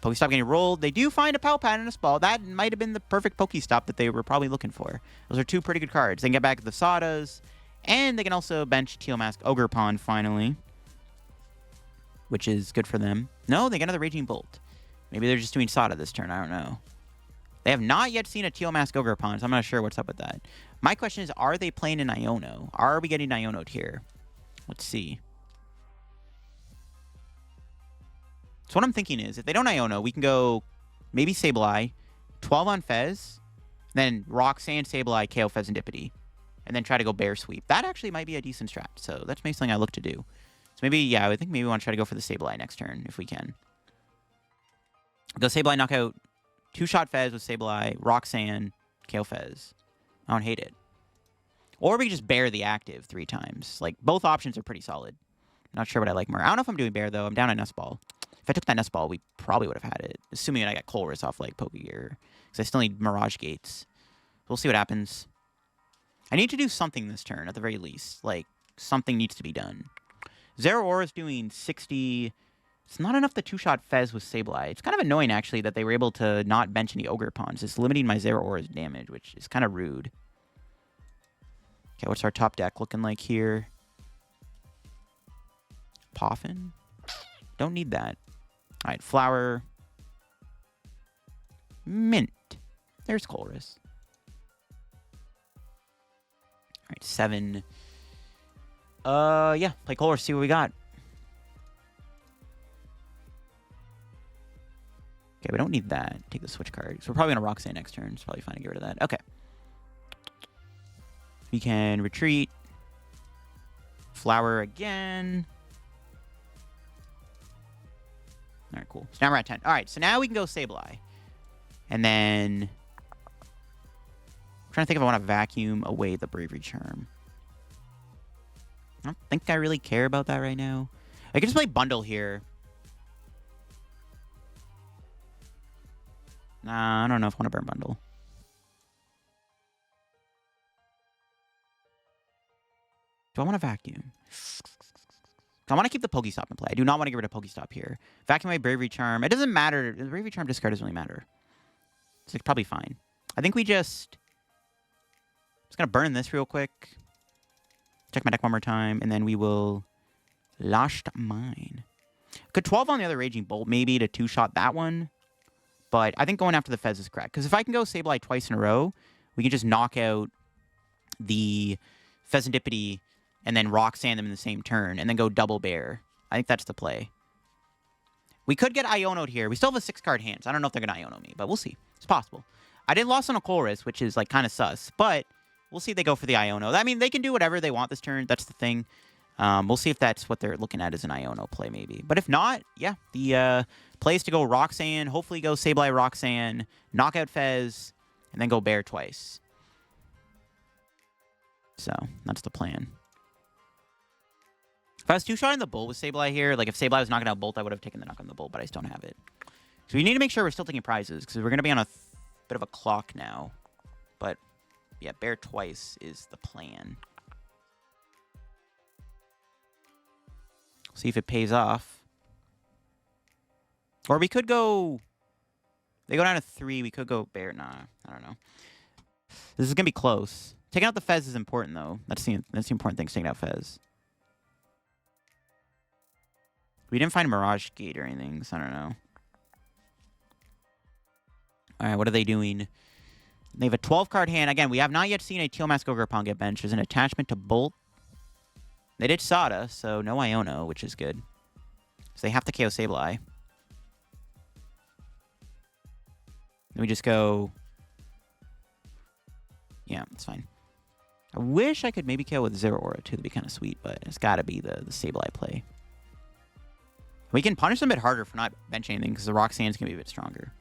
Pokestop getting rolled. They do find a Pal Pad and a Spall. That might have been the perfect Pokestop that they were probably looking for. Those are 2 pretty good cards. They can get back the Sadas, and they can also bench Teal Mask Ogerpon finally, which is good for them. No, they get another Raging Bolt. Maybe they're just doing Sada this turn. I don't know. They have not yet seen a Teal Mask Ogerpon, so I'm not sure what's up with that. My question is, are they playing an Iono? Are we getting Iono'd here? Let's see. So what I'm thinking is, if they don't Iono, we can go maybe Sableye, 12 on Fez, then Roxanne, Sableye, KO Fezandipity, and then try to go Bear Sweep. That actually might be a decent strat, so that's maybe something I look to do. So maybe, yeah, I think maybe we want to try to go for the Sableye next turn, if we can. Go Sableye, knock out 2-shot Fez with Sableye, Roxanne, KO Fez. I don't hate it. Or we just Bear the active 3 times. Like, both options are pretty solid. Not sure what I like more. I don't know if I'm doing Bear, though. I'm down a Nest Ball. If I took that Nest Ball, we probably would have had it. Assuming I got Colress off, like, Pokégear. Because I still need Mirage Gates. We'll see what happens. I need to do something this turn, at the very least. Like, something needs to be done. Zeraora is doing 60... It's not enough to 2-shot Fez with Sableye. It's kind of annoying, actually, that they were able to not bench any Ogerpons. It's limiting my Zeraora's damage, which is kind of rude. Okay, what's our top deck looking like here? Poffin? Don't need that. All right, Flower. Mint. There's Colress. All right, 7. Yeah, play Colress, see what we got. Okay, we don't need that. Take the Switch card. So we're probably going to Roxanne next turn. It's probably fine to get rid of that. Okay. We can retreat. Flower again. All right, cool. So now we're at 10. All right, so now we can go Sableye. And then... I'm trying to think if I want to vacuum away the Bravery Charm. I don't think I really care about that right now. I can just play Bundle here. Nah, I don't know if I want to burn Bundle. Do I want to vacuum? I want to keep the Pokestop in play. I do not want to get rid of Pokestop here. Vacuum away Bravery Charm. It doesn't matter. The Bravery Charm discard doesn't really matter. It's like probably fine. I think we just... I'm just going to burn this real quick. Check my deck one more time. And then we will... Lost Mine. Could 12 on the other Raging Bolt maybe to 2-shot that one. But I think going after the Fez is correct. Because if I can go Sableye twice in a row, we can just knock out the Fezandipity and then Roxanne them in the same turn, and then go double Bear. I think that's the play. We could get Iono'd here. We still have a 6-card hand, so I don't know if they're going to Iono me, but we'll see. It's possible. I did lost on a Colress, which is like kind of sus, but we'll see if they go for the Iono. I mean, they can do whatever they want this turn. That's the thing. We'll see if that's what they're looking at as an Iono play, maybe. But if not, yeah, the play is to go Roxanne, hopefully go Sableye Roxanne, knock out Fez, and then go Bear twice. So, that's the plan. If I was 2-shotting the Bull with Sableye here, like if Sableye was knocking out Bolt, I would have taken the knock on the Bull, but I just don't have it. So we need to make sure we're still taking prizes, because we're going to be on a bit of a clock now. But, yeah, Bear twice is the plan. See if it pays off. Or we could go... They go down to 3. We could go Bear. Nah, I don't know. This is going to be close. Taking out the Fez is important, though. That's the important thing, taking out Fez. We didn't find Mirage Gate or anything, so I don't know. Alright, what are they doing? They have a 12-card hand. Again, we have not yet seen a Teal Mask Ogerpon get benched. There's an attachment to Bolt. They did Sada, so no Iono, which is good. So they have to KO Sableye. Then we just go... Yeah, it's fine. I wish I could maybe KO with Zeraora, too. That'd be kind of sweet, but it's got to be the Sableye play. We can punish them a bit harder for not benching anything, because the Roxanne's going to be a bit stronger.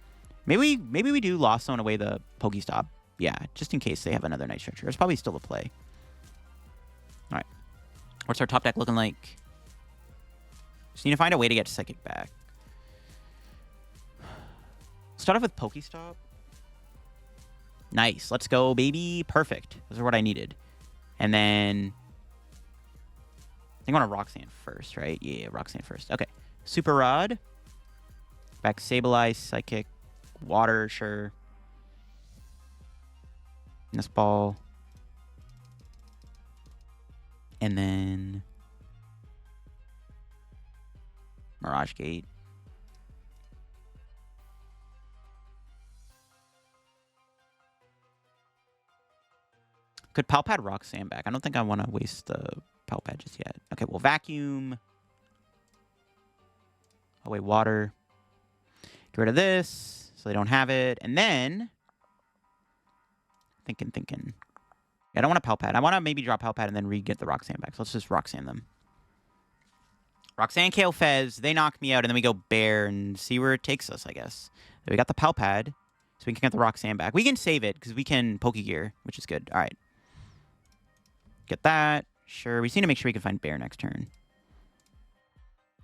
Maybe we do Lost Zone away the Pokestop. Yeah, just in case they have another Night Stretcher. It's probably still the play. All right. What's our top deck looking like? Just need to find a way to get Psychic back. Start off with Pokestop. Nice. Let's go, baby. Perfect. Those are what I needed. And then... I think I want to Roxanne first, right? Yeah, Roxanne first. Okay. Super Rod. Back Sableye, Psychic. Water, sure. Nest Ball. And then... Mirage Gate. Could Pal Pad Roxanne back? I don't think I want to waste the Pal Pad just yet. Okay, well, Vacuum. Away Water. Get rid of this so they don't have it. And then... Thinking. I don't want a Pal Pad. I want to maybe drop Pal Pad and then re-get the Roxanne back. So let's just Roxanne them. Roxanne, KO Fez. They knock me out, and then we go Bear and see where it takes us, I guess. We got the Pal Pad, so we can get the Roxanne back. We can save it, because we can Pokégear, which is good. All right. Get that. Sure. We just need to make sure we can find Bear next turn.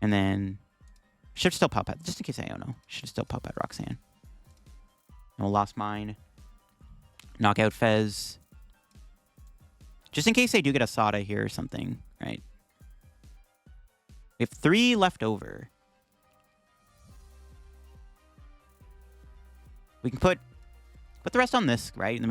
And then... Should still Pal Pad, just in case I don't know. Should still Pal Pad Roxanne. And we'll Lost Mine. Knockout Fez. Just in case they do get a Sada here or something, right? We have 3 left over. We can put the rest on this, right? And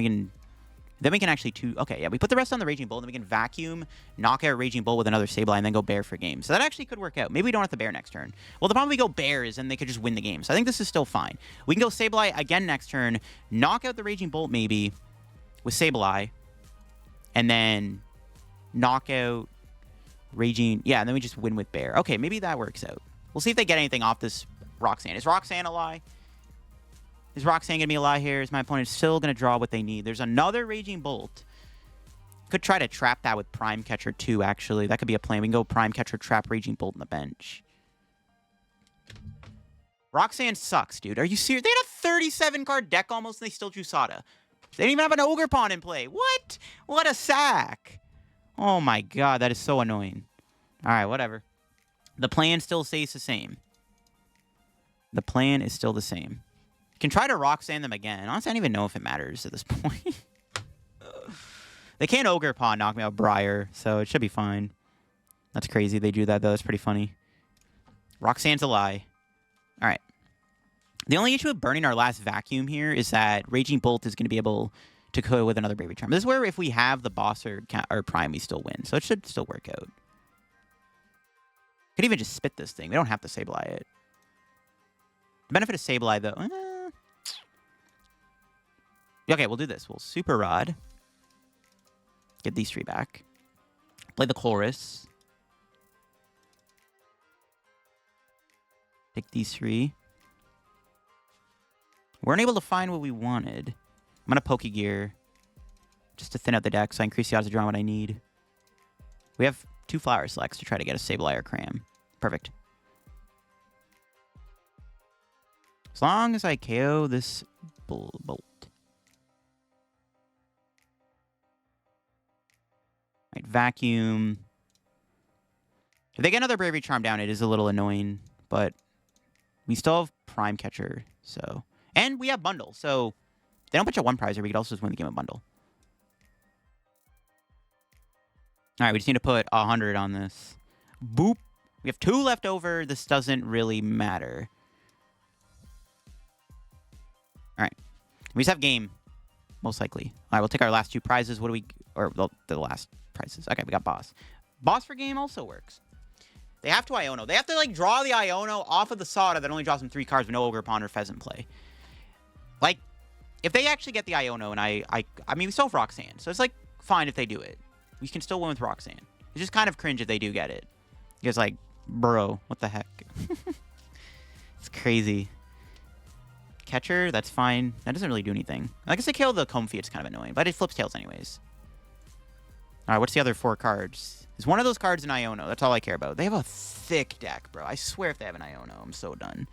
then we can actually okay, yeah, we put the rest on the Raging Bull, and then we can Vacuum, knock out Raging Bull with another Sableye, and then go Bear for game. So that actually could work out. Maybe we don't have to Bear next turn. Well, the problem we go Bear is then they could just win the game. So I think this is still fine. We can go Sableye again next turn, knock out the Raging Bolt maybe with Sableye, and then knock out Raging... Yeah, and then we just win with Bear. Okay, maybe that works out. We'll see if they get anything off this Roxanne. Is Roxanne a lie? Is Roxanne going to be a lie here? Is my opponent still going to draw what they need? There's another Raging Bolt. Could try to trap that with Prime Catcher too, actually. That could be a plan. We can go Prime Catcher, trap Raging Bolt on the bench. Roxanne sucks, dude. Are you serious? They had a 37-card deck almost, and they still drew Sada. They didn't even have an Ogerpon in play. What? What a sack. Oh my god, that is so annoying. Alright, whatever. The plan still stays the same. The plan is still the same. You can try to Roxanne them again. Honestly, I don't even know if it matters at this point. They can't Ogerpon knock me out Briar, so it should be fine. That's crazy they do that, though. That's pretty funny. Roxanne's a lie. Alright. The only issue with burning our last Vacuum here is that Raging Bolt is going to be able to go with another Bravery Charm. This is where if we have the boss or Prime, we still win. So it should still work out. Could even just spit this thing. We don't have to Sableye it. The benefit of Sableye, though... Okay, we'll do this. We'll Super Rod. Get these 3 back. Play the Colress. Take these 3. Weren't able to find what we wanted. I'm going to Pokégear just to thin out the deck so I increase the odds of drawing what I need. We have 2 Flower Selects to try to get a Sableye or Cram. Perfect. As long as I KO this Bolt. Right, Vacuum. If they get another Bravery Charm down, it is a little annoying, but we still have Prime Catcher, so... And we have Bundle, so if they don't put you 1 prizer, we could also just win the game of Bundle. Alright, we just need to put 100 on this. Boop. We have 2 left over. This doesn't really matter. Alright. We just have game, most likely. Alright, we'll take our last 2 prizes. What do we... Or the last prizes. Okay, we got Boss. Boss for game also works. They have to Iono. They have to, like, draw the Iono off of the Sada that only draws them 3 cards with no Ogerpon or Pheasant play. Like, if they actually get the Iono, and I mean, we still have Roxanne, so it's like fine if they do it. We can still win with Roxanne. It's just kind of cringe if they do get it. Because like, bro, what the heck? It's crazy. Catcher, that's fine. That doesn't really do anything. I guess I kill the Comfey, it's kind of annoying, but it flips tails anyways. All right, what's the other 4 cards? Is one of those cards an Iono? That's all I care about. They have a thick deck, bro. I swear if they have an Iono, I'm so done.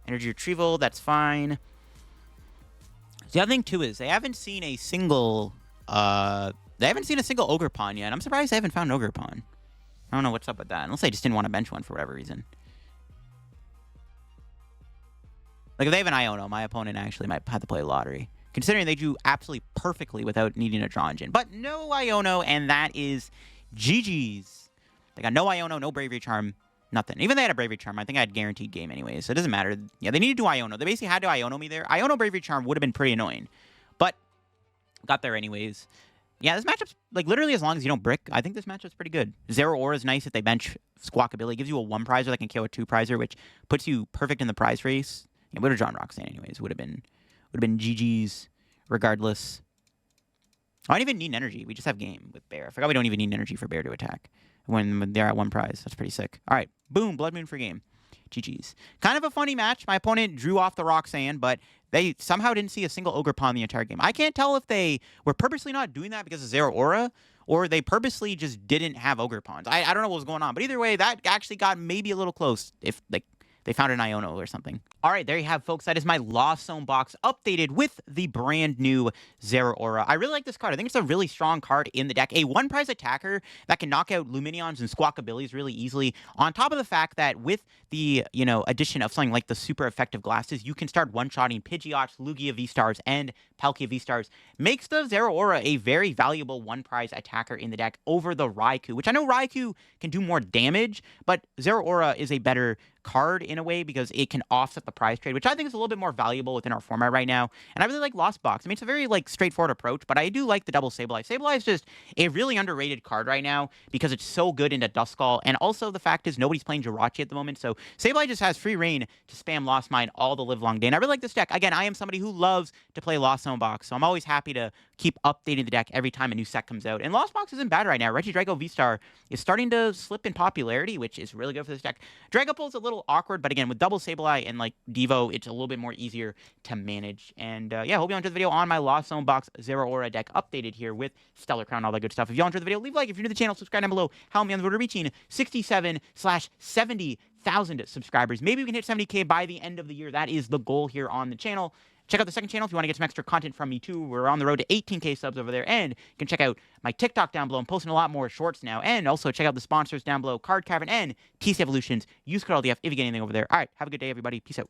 Energy Retrieval, that's fine. The other thing too is they haven't seen a single Ogerpon yet. I'm surprised they haven't found an Ogerpon. I don't know what's up with that. Unless they just didn't want to bench one for whatever reason. Like if they have an Iono, my opponent actually might have to play a lottery. Considering they do absolutely perfectly without needing a draw engine. But no Iono, and that is GG's. They got no Iono, no Bravery Charm, nothing. Even if they had a Bravery Charm, I think I had guaranteed game anyway, so it doesn't matter. Yeah, they needed to do Iono. They basically had to Iono me there. Iono Bravery Charm would have been pretty annoying. But got there anyways. Yeah, this matchup's, like, literally as long as you don't brick, I think this matchup's pretty good. Zeraora is nice if they bench Squawkabilly. It gives you a 1 prizer that can kill a 2 prizer, which puts you perfect in the prize race. Yeah, would have drawn Roxanne anyways. Would have been GG's regardless. I don't even need energy. We just have game with Bear. I forgot we don't even need energy for Bear to attack when they're at 1 prize. That's pretty sick. All right, boom, Blood Moon for game. GG's. Kind of a funny match. My opponent drew off the Roxanne, but they somehow didn't see a single Ogerpon the entire game. I can't tell if they were purposely not doing that because of Zeraora, or they purposely just didn't have Ogerpons. I don't know what was going on, but either way, that actually got maybe a little close if, like, they found an Iono or something. All right, there you have, folks. That is my Lost Zone box updated with the brand new Zeraora. I really like this card. I think it's a really strong card in the deck. A 1-prize attacker that can knock out Luminions and Squawkabillies really easily. On top of the fact that with the, addition of something like the super effective glasses, you can start one-shotting Pidgeots, Lugia V-Stars, and Palkia V-Stars. Makes the Zeraora a very valuable 1-prize attacker in the deck over the Raikou, which I know Raikou can do more damage, but Zeraora is a better card in a way because it can offset the prize trade, which I think is a little bit more valuable within our format right now. And I really like Lost Box. I mean, it's a very straightforward approach, but I do like the double Sableye. Sableye is just a really underrated card right now because it's so good into Duskull, and also the fact is nobody's playing Jirachi at the moment, so Sableye just has free reign to spam Lost Mine all the livelong day. And I really like this deck. Again, I am somebody who loves to play Lost Zone Box, so I'm always happy to keep updating the deck every time a new set comes out. And Lost Box isn't bad right now. Regidrago V-Star is starting to slip in popularity, which is really good for this deck. Dragapult's a little awkward, but again, with double Sableye and Devo, it's a little bit more easier to manage. And yeah, hope you all enjoyed the video on my Lost Zone Box Zeraora deck updated here with Stellar Crown, all that good stuff. If you all enjoyed the video, leave a like. If you're new to the channel, subscribe down below. Help me on the road to reaching 67/70,000 subscribers. Maybe we can hit 70K by the end of the year. That is the goal here on the channel. Check out the second channel if you want to get some extra content from me too. We're on the road to 18K subs over there. And you can check out my TikTok down below. I'm posting a lot more shorts now. And also check out the sponsors down below, Card Cavern and TC Evolutions. Use code LDF if you get anything over there. All right, have a good day, everybody. Peace out.